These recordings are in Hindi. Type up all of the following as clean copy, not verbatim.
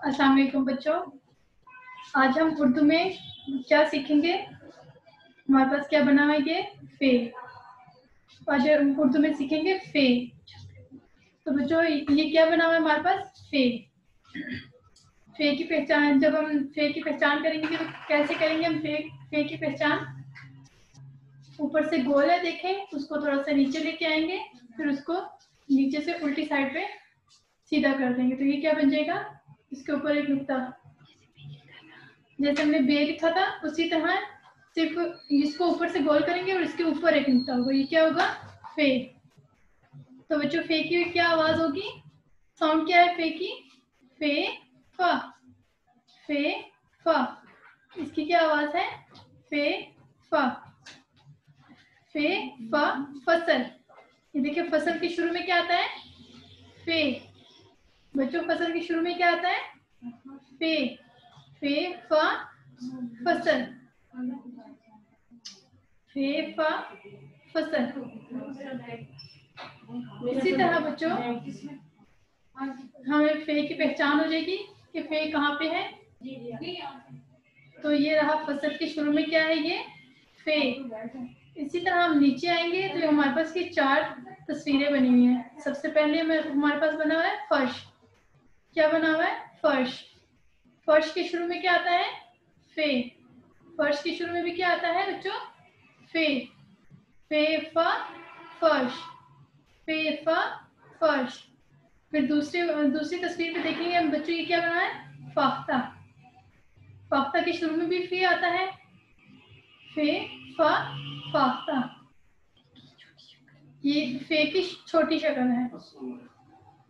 अस्सलाम वालेकुम बच्चों। आज हम उर्दू में क्या सीखेंगे। हमारे पास क्या बना हुआ है, ये फे। आज हम उर्दू में सीखेंगे फे। तो बच्चों ये क्या बना हुआ है हमारे पास, फे। फे की पहचान, जब हम फे की पहचान करेंगे तो कैसे करेंगे हम फे की पहचान। ऊपर से गोल है, देखें, उसको थोड़ा सा नीचे लेके आएंगे, फिर उसको नीचे से उल्टी साइड पे सीधा कर देंगे, तो ये क्या बन जाएगा, इसके ऊपर एक नुक्ता। जैसे हमने बे लिखा था उसी तरह सिर्फ इसको ऊपर से गोल करेंगे और इसके ऊपर एक नुक्ता होगा, ये क्या होगा, फे। तो बच्चों फे की क्या आवाज होगी, साउंड क्या है फे की, फे फा, फे फा। इसकी क्या आवाज है, फे फा, फे फा फसल। ये देखिए फसल के शुरू में क्या आता है, फे। बच्चों फसल के शुरू में क्या आता है, फे, फे फा फसल, फे फा फसल। इसी तरह बच्चों हमें फे की पहचान हो जाएगी कि फे कहाँ पे है। तो ये रहा फसल के शुरू में क्या है, ये फे। इसी तरह हम नीचे आएंगे तो हमारे पास ये 4 तस्वीरें बनी हुई हैं। सबसे पहले हमारे पास बना हुआ है फर्श। क्या बना हुआ है, फर्श। फर्श के शुरू में क्या आता है, फे। फर्श के शुरू में भी क्या आता है बच्चों, फे, फे फा फर्श, फे फा फर्श। फिर दूसरी तस्वीर पे देखेंगे हम बच्चों, ये क्या बना है, फाख्ता। फाख्ता के शुरू में भी फे आता है, फे फा फाख्ता। ये फे की छोटी शक्ल है।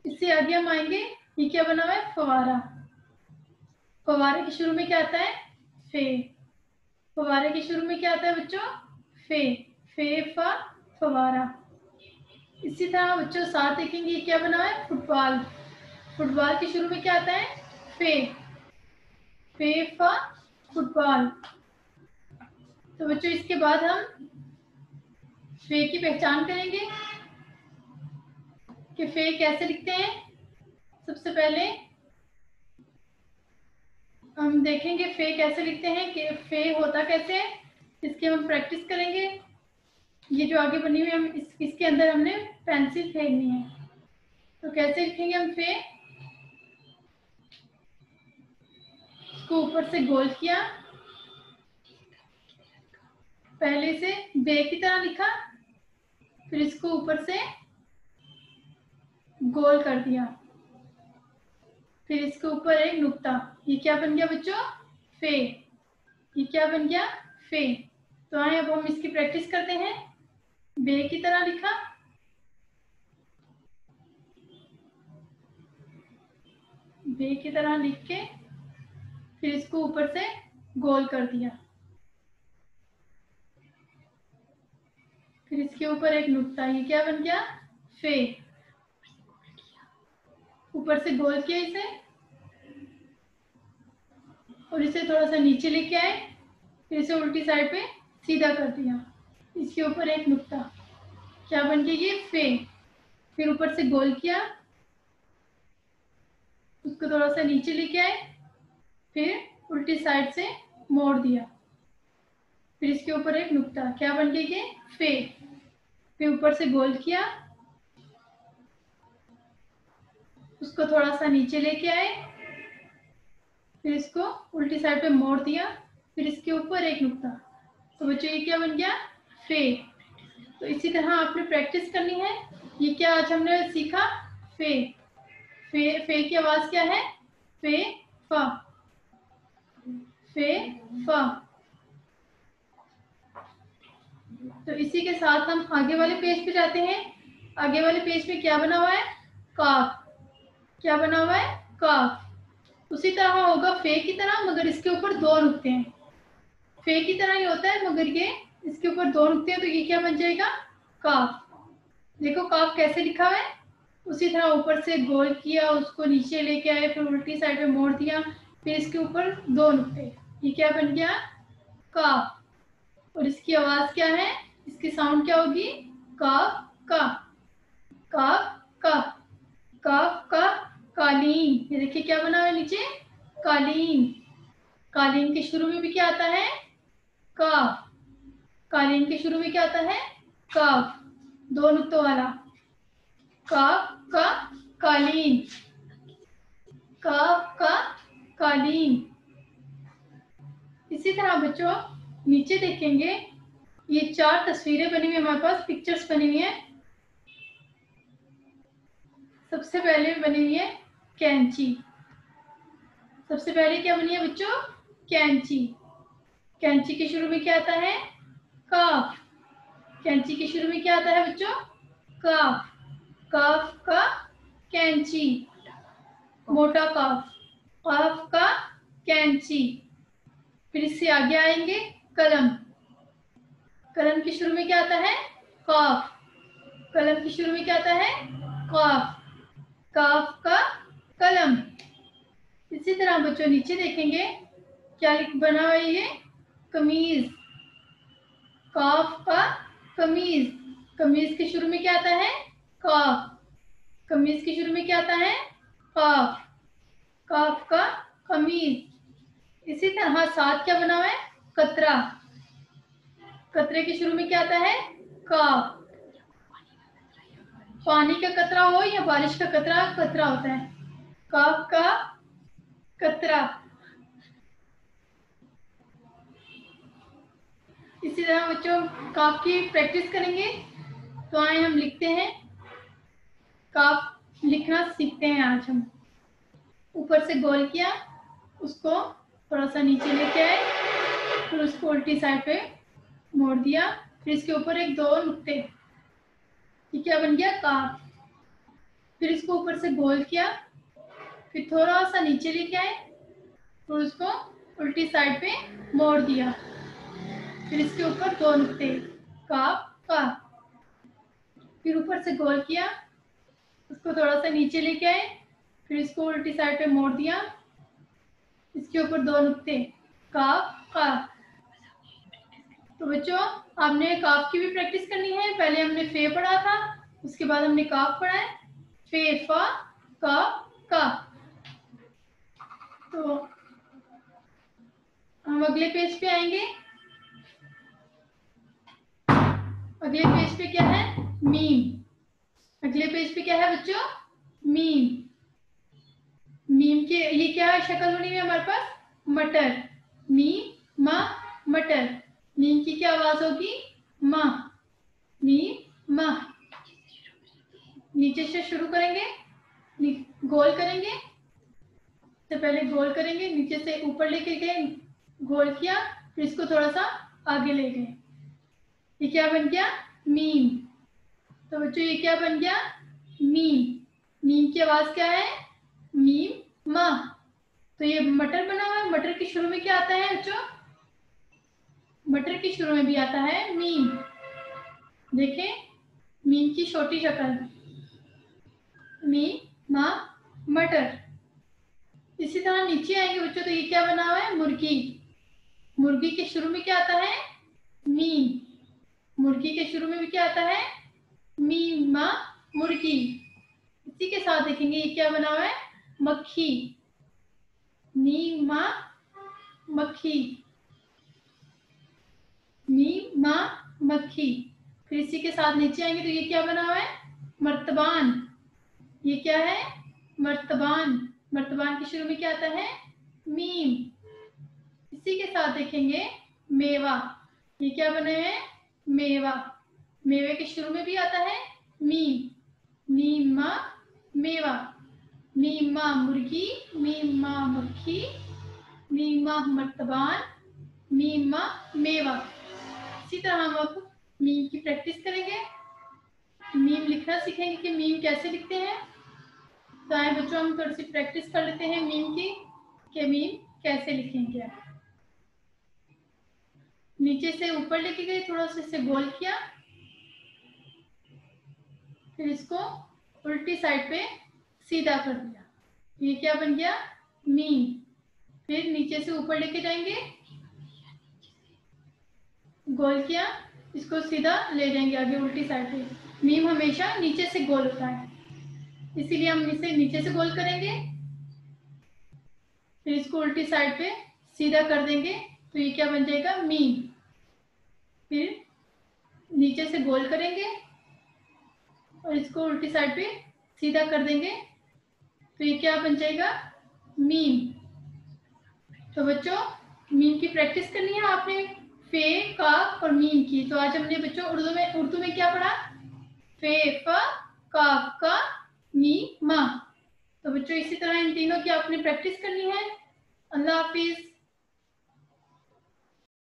इससे आगे हम आएंगे, ये क्या बना हुआ है, फवारा। फवारे के शुरू में क्या आता है, फे। फवारे के शुरू में क्या आता है बच्चों, फे, फे फा फवारा। इसी तरह बच्चों साथ देखेंगे, ये क्या बना है, फुटबॉल। फुटबॉल के शुरू में क्या आता है, फे, फे फा फुटबॉल। तो बच्चों इसके बाद हम फे की पहचान करेंगे कि फे कैसे लिखते हैं। सबसे पहले हम देखेंगे फे कैसे लिखते हैं, कि फे होता कैसे है, इसकी हम प्रैक्टिस करेंगे। ये जो आगे बनी हुई हम इसके अंदर हमने पेंसिल फेरनी है। तो कैसे लिखेंगे हम फे, इसको ऊपर से गोल किया, पहले से बे की तरह लिखा, फिर इसको ऊपर से गोल कर दिया, फिर इसके ऊपर एक नुक्ता। ये क्या बन गया बच्चों, फे। ये क्या बन गया, फे। तो आए अब हम इसकी प्रैक्टिस करते हैं। बे की तरह लिखा, बे की तरह लिख के फिर इसको ऊपर से गोल कर दिया, फिर इसके ऊपर एक नुक्ता। ये क्या बन गया, फे। ऊपर से गोल किया इसे और इसे थोड़ा सा नीचे लेके आए, फिर इसे उल्टी साइड पे सीधा कर दिया, इसके ऊपर एक नुक्ता। क्या बन गया, ये फे। फिर ऊपर से गोल किया, उसको थोड़ा सा नीचे लेके आए, फिर उल्टी साइड से मोड़ दिया, फिर इसके ऊपर एक नुक्ता। क्या बन गया, ये फे। फिर ऊपर से गोल किया, उसको थोड़ा सा नीचे लेके आए, फिर इसको उल्टी साइड पे मोड़ दिया, फिर इसके ऊपर एक नुक्ता। तो बच्चों ये क्या बन गया, फे। तो इसी तरह आपने प्रैक्टिस करनी है। ये क्या आज हमने सीखा, फे। फे, फे की आवाज क्या है, फे फा, फे फा। तो इसी के साथ हम आगे वाले पेज पे जाते हैं। आगे वाले पेज पे क्या बना हुआ है, काफ। क्या बना हुआ है, काफ। उसी तरह होगा फे की तरह, मगर इसके ऊपर 2 नुक्ते हैं। फे की तरह ही होता है मगर ये इसके ऊपर 2 नुक्ते हैं, तो ये क्या बन जाएगा, काफ। देखो काफ कैसे लिखा हुआ है, उसी तरह ऊपर से गोल किया, उसको नीचे लेके आए, फिर उल्टी साइड में मोड़ दिया, फिर इसके ऊपर 2 नुक्ते। ये क्या बन गया, काफ। और इसकी आवाज क्या है, इसकी साउंड क्या होगी, काफ का, काफ का, काफ का कालीन। ये देखिए क्या बना हुआ है नीचे, कालीन। कालीन के शुरू में भी क्या आता है? काफ। कालीन के शुरू में क्या आता है? काफ, दो नुक्तों वाला। काफ का कालीन, काफ का कालीन। इसी तरह बच्चों नीचे देखेंगे, ये 4 तस्वीरें बनी हुई है हमारे पास, पिक्चर्स बनी हुई है। सबसे पहले बनी हुई है कैंची। सबसे पहले क्या बनी है बच्चों? कैंची। कैंची के शुरू में क्या आता है? काफ। कैंची के शुरू में क्या आता है बच्चों? काफ। काफ का कैंची, मोटा काफ, काफ का कैंची। फिर इससे आगे आएंगे कलम। कलम के शुरू में क्या आता है? काफ। कलम के शुरू में क्या आता है? काफ। काफ का कलम। इसी तरह बच्चों नीचे देखेंगे क्या लिख बना हुआ है, ये कमीज। काफ का कमीज। कमीज के शुरू में क्या आता है? काफ। कमीज के शुरू में क्या आता है? काफ। काफ का कमीज। इसी तरह साथ क्या बना हुआ है? कतरा। कतरे के शुरू में क्या आता है? काफ। पानी का कतरा हो या बारिश का कतरा, कतरा होता है। काफ का कतरा। इसी तरह बच्चों काफ की प्रैक्टिस करेंगे। तो आए हम लिखते हैं, काफ लिखना सीखते हैं आज हम। ऊपर से गोल किया, उसको थोड़ा सा नीचे लेके आए, फिर उसको उल्टी साइड पे मोड़ दिया, फिर इसके ऊपर एक दो नुक्ते, ये क्या बन गया? काफ। फिर इसको ऊपर से गोल किया, फिर थोड़ा सा नीचे लेके आए, फिर उसको उल्टी साइड पे मोड़ दिया, फिर इसके ऊपर दो नुक्ते, काफ का। फिर ऊपर से गोल किया, उसको थोड़ा सा नीचे लेके आए, फिर इसको उल्टी साइड पे मोड़ दिया, इसके ऊपर दो नुक्ते, काफ का। तो बच्चों आपने काफ की भी प्रैक्टिस करनी है। पहले हमने फे पढ़ा था, उसके बाद हमने काफ पढ़ा है, फे फा का। तो हम अगले पेज पे आएंगे। अगले पेज पे क्या है? मीम। अगले पेज पे क्या है बच्चों? मीम। मीम के ये क्या है शक्ल बनी हुई है हमारे पास? मटर। मीम मा मटर। मीम की क्या आवाज होगी? मा। मीम मा। नीचे से शुरू करेंगे, गोल करेंगे। तो पहले गोल करेंगे, नीचे से ऊपर लेके गए, गोल किया, फिर इसको थोड़ा सा आगे ले गए, ये क्या बन गया? मीम। तो बच्चों ये क्या बन गया? मीम। मीम की आवाज क्या है? मीम मा। तो ये मटर बना हुआ है। मटर के शुरू में क्या आता है बच्चों? मटर के शुरू में भी आता है मीम। देखें मीम की छोटी शक्ल, मीम मा मटर। इसी तरह नीचे आएंगे बच्चों, तो ये क्या बना हुआ है? मुर्गी। मुर्गी के शुरू में क्या आता है? मीम। मुर्गी के शुरू में भी क्या आता है? मीम मा मुर्गी। इसी के साथ देखेंगे ये क्या बना हुआ है? मक्खी। मीम मा मक्खी। मीम मा मक्खी। फिर इसी के साथ नीचे आएंगे तो ये क्या बना हुआ है? मर्तबान। ये क्या है? मर्तबान। मर्तबान के शुरू में क्या आता है? मीम। इसी के साथ देखेंगे मेवा। ये क्या बने हैं? मेवा। मेवे के शुरू में भी आता है मीम। मीम मा मेवा। मीम मा मुर्गी। मीम मा मक्खी। मीम मा मर्तबान। मीम मा मेवा। इसी तरह हम अब मीम की प्रैक्टिस करेंगे, मीम लिखना सीखेंगे कि मीम कैसे लिखते हैं। तो आए बच्चों हम थोड़ी सी प्रैक्टिस कर लेते हैं मीम की, कि मीम कैसे लिखेंगे। नीचे से ऊपर लेके गए, थोड़ा सा इसे गोल किया, फिर इसको उल्टी साइड पे सीधा कर दिया, ये क्या बन गया? मीम। फिर नीचे से ऊपर लेके जाएंगे, गोल किया, इसको सीधा ले जाएंगे आगे उल्टी साइड पे। मीम हमेशा नीचे से गोल होता है, इसीलिए हम इसे नीचे से गोल करेंगे। फिर इसको उल्टी साइड पे सीधा कर देंगे तो ये क्या बन जाएगा, मीम। फिर नीचे से गोल करेंगे और इसको उल्टी साइड पे सीधा कर देंगे तो ये क्या बन जाएगा, मीम। तो बच्चों मीम की प्रैक्टिस करनी है आपने, फे, काफ और मीम की। तो आज हमने बच्चों उर्दू में क्या पढ़ा, फे, फ, काफ, का, मीम, मा। तो बच्चों इसी तरह इन तीनों की आपने प्रैक्टिस करनी है। अल्लाह हाफिज।